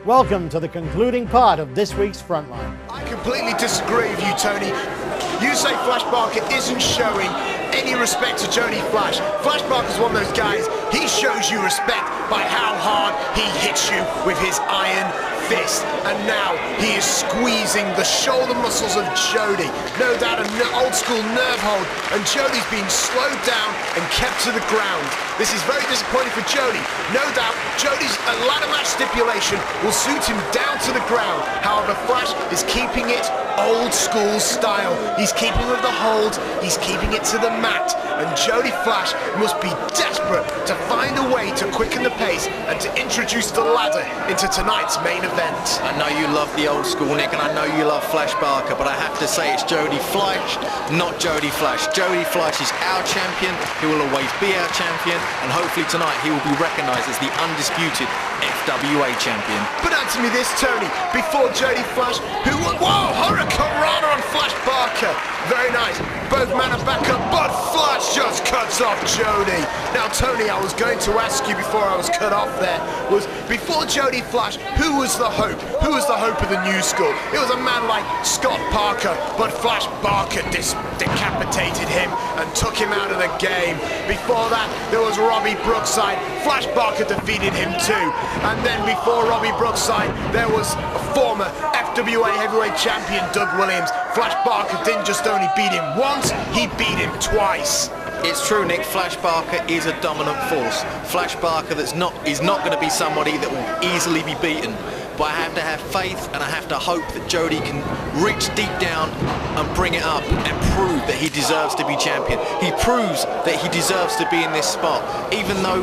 Welcome to the concluding part of this week's Frontline. I completely disagree with you, Tony. You say Flash Barker isn't showing any respect to Jody Fleisch. Flash Barker's one of those guys, he shows you respect by how hard he hits you with his iron fist. And now he is squeezing the shoulder muscles of Jody. No doubt an old school nerve hold, and Jody's being slowed down and kept to the ground. This is very disappointing for Jody. No doubt Jody's ladder match stipulation will suit him down to the ground. However, Flash is keeping it old school style. He's keeping with the holds, he's keeping it to the mat, and Jody Fleisch must be desperate to find a way to quicken the pace and to introduce the ladder into tonight's main event. I know you love the old school, Nick, and I know you love Flash Barker, but I have to say it's Jody Fleisch, not Jody Fleisch. Jody Fleisch is our champion, he will always be our champion, and hopefully tonight he will be recognised as the undisputed FWA champion. But answer me this, Tony, before Jody Fleisch, whoa, Hurricane Rana on Flash Barker. Very nice. Both men are back up, but Flash just cuts off Jody. Now, Tony, I was going to ask you before I was cut off there, was before Jody Fleisch, who was the hope? Who was the hope of the new school? It was a man like Scott Parker, but Flash Barker decapitated him and took him out of the game. Before that, there was Robbie Brookside. Flash Barker defeated him too. And then before Robbie Brookside, there was former FWA Heavyweight Champion Doug Williams. Flash Barker didn't just only beat him once, he beat him twice. It's true, Nick, Flash Barker is a dominant force. Flash Barker is not going to be somebody that will easily be beaten. But I have to have faith and I have to hope that Jody can reach deep down and bring it up and prove that he deserves to be champion. He proves that he deserves to be in this spot. Even though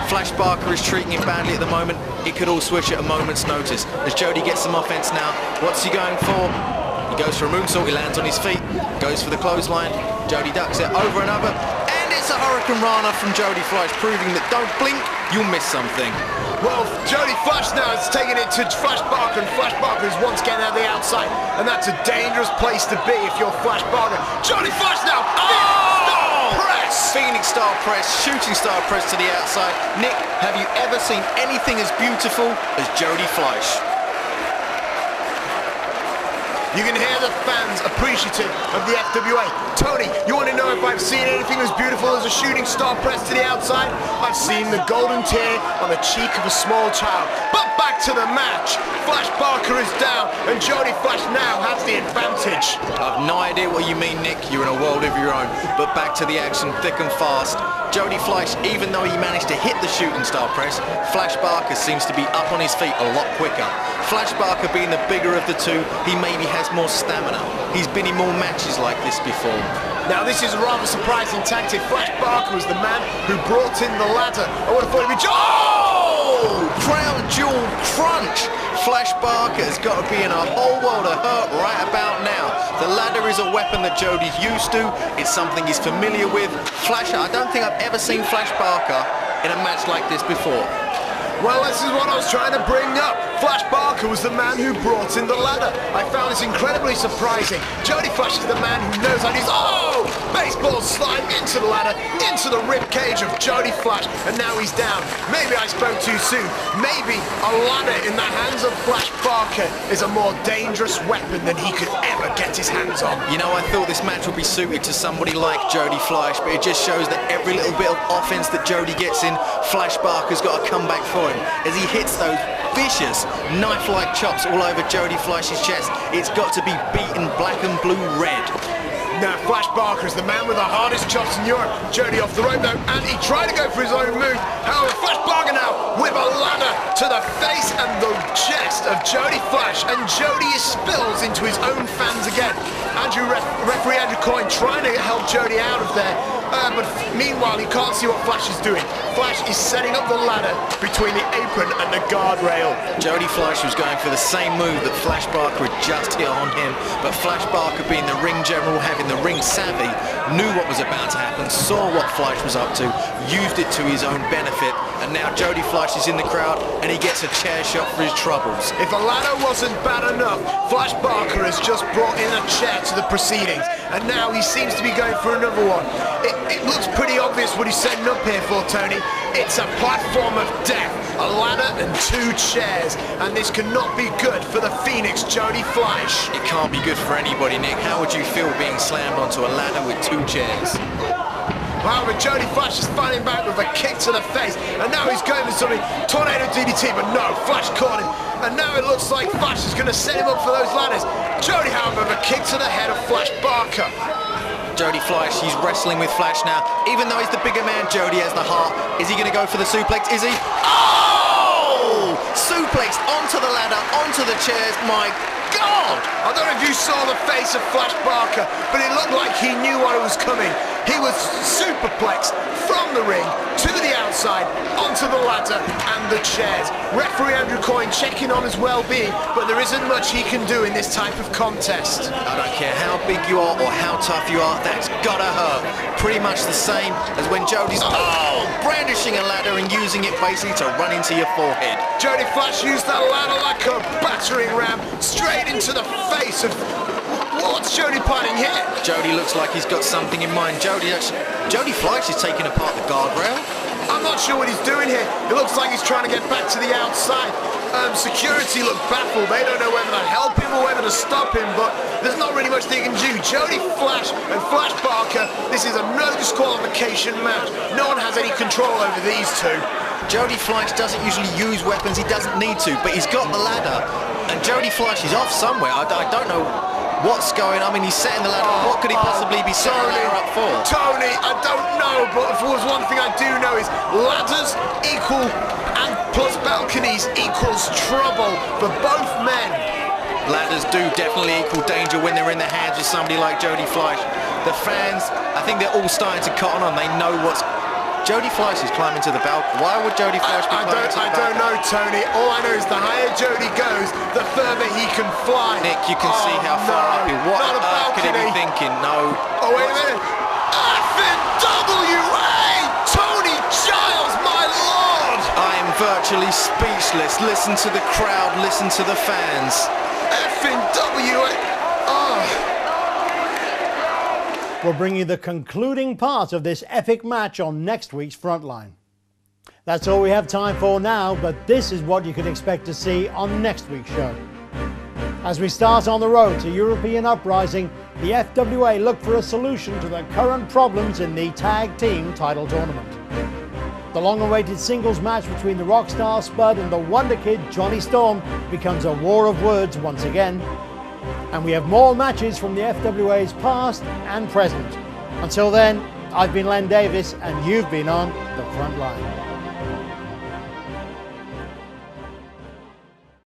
Flash Barker is treating him badly at the moment, it could all switch at a moment's notice. As Jody gets some offense now, what's he going for? He goes for a moonsault, he lands on his feet, goes for the clothesline, Jody ducks it over and over, and it's a Hurricane Rana from Jody Fleisch, proving that don't blink, you'll miss something. Well, Jody Fleisch now is taking it to Flash Barker, and Flash Barker is once again out the outside, and that's a dangerous place to be if you're Flash Barker. Jody Fleisch now, Pheonix style press, shooting star press to the outside. Nick, have you ever seen anything as beautiful as Jody Fleisch? You can hear the fans appreciative of the FWA. Tony, you want to know if I've seen anything as beautiful as a shooting star press to the outside? I've seen the golden tear on the cheek of a small child. But back to the match. Flash Barker is down, and Jody Fleisch now has the advantage. I've no idea what you mean, Nick. You're in a world of your own. But back to the action, thick and fast. Jody Fleisch, even though he managed to hit the shooting star press, Flash Barker seems to be up on his feet a lot quicker. Flash Barker being the bigger of the two, he maybe has more stamina. He's been in more matches like this before. Now this is a rather surprising tactic. Flash Barker was the man who brought in the ladder. I would have thought it'd be Crown Jewel Crunch! Flash Barker has got to be in a whole world of hurt right about now. The ladder is a weapon that Jody's used to. It's something he's familiar with. Flash, I don't think I've ever seen Flash Barker in a match like this before. Well, this is what I was trying to bring up. Flash Barker was the man who brought in the ladder. I found this incredibly surprising. Jody Fleisch is the man who knows how to use... Baseball slide into the ladder, into the rib cage of Jody Fleisch, and now he's down. Maybe I spoke too soon. Maybe a ladder in the hands of Flash Barker is a more dangerous weapon than he could ever get his hands on. You know, I thought this match would be suited to somebody like Jody Fleisch, but it just shows that every little bit of offense that Jody gets in, Flash Barker's got to come back for him. As he hits those vicious knife-like chops all over Jody Fleisch's chest, it's got to be beaten black and blue red. Now Flash Barker is the man with the hardest chops in Europe. Jody off the rope though, and he tried to go for his own move. However, Flash Barker now with a ladder to the face and the chest of Jody Fleisch, and Jody spills into his own fans again. Referee Andrew Coyne trying to help Jody out of there, but meanwhile he can't see what Flash is doing. Flash is setting up the ladder between the apron and the guardrail. Jody Fleisch was going for the same move that Flash Barker had just hit on him, but Flash Barker, being the ring general, having the ring savvy, knew what was about to happen, saw what Fleisch was up to, used it to his own benefit, and now Jody Fleisch is in the crowd and he gets a chair shot for his troubles. If a ladder wasn't bad enough, Flash Barker has just brought in a chair to the proceedings, and now he seems to be going for another one. It looks pretty obvious what he's setting up here for, Tony. It's a platform of death, a ladder and 2 chairs, and this cannot be good for the Pheonix, Jody Fleisch. It can't be good for anybody, Nick. How would you feel being slammed onto a ladder with 2 chairs? Wow, but Jody Fleisch is fighting back with a kick to the face, and now he's going for something, tornado DDT, but no, Fleisch caught him, and now it looks like Fleisch is going to set him up for those ladders. Jody, however, a kick to the head of Flash Barker. Jody Fleisch, he's wrestling with Flash now. Even though he's the bigger man, Jody has the heart. Is he going to go for the suplex? Is he? Oh! Suplexed onto the ladder, onto the chairs. My God! I don't know if you saw the face of Flash Barker, but it looked like he knew what was coming. He was superplexed from the ring to the outside, onto the ladder and the chairs. Referee Andrew Coyne checking on his well-being, but there isn't much he can do in this type of contest. I don't care how big you are or how tough you are, that's gotta hurt. Pretty much the same as when Jody's brandishing a ladder and using it basically to run into your forehead. Jody Fleisch used that ladder like a battering ram straight into the face of... What's Jody planning here? Jody looks like he's got something in mind. Jody Fleisch is taking apart the guardrail. I'm not sure what he's doing here. It looks like he's trying to get back to the outside. Security look baffled. They don't know whether to help him or whether to stop him, but there's not really much they can do. Jody Fleisch and Flash Barker, this is a no disqualification match. No one has any control over these two. Jody Fleisch doesn't usually use weapons. He doesn't need to, but he's got the ladder. And Jody Fleisch is off somewhere. I don't know what's going on. I mean, he's setting the ladder. What could he possibly be setting the ladder up for? Tony, I don't know, but if there was one thing I do know is ladders equal and plus balconies equals trouble for both men. Ladders do definitely equal danger when they're in the hands of somebody like Jody Fleisch. The fans, I think they're all starting to cotton on. They know what's... Jody Fleisch is climbing to the balcony. Why would Jody Fleisch be climbing to the balcony? I don't know, Tony. All I know is the higher Jody goes, the further he can fly. Nick, you can see how far up he... What on earth could he be thinking? No. Oh, wait a minute. FWA! Tony Giles, my lord! I am virtually speechless. Listen to the crowd. Listen to the fans. FWA! Oh. We'll bring you the concluding part of this epic match on next week's Frontline. That's all we have time for now, but this is what you can expect to see on next week's show. As we start on the road to European Uprising, the FWA look for a solution to the current problems in the tag team title tournament. The long-awaited singles match between the Rockstar, Spud and the Wonder Kid, Johnny Storm, becomes a war of words once again. And we have more matches from the FWA's past and present. Until then, I've been Len Davis and you've been on The Frontline.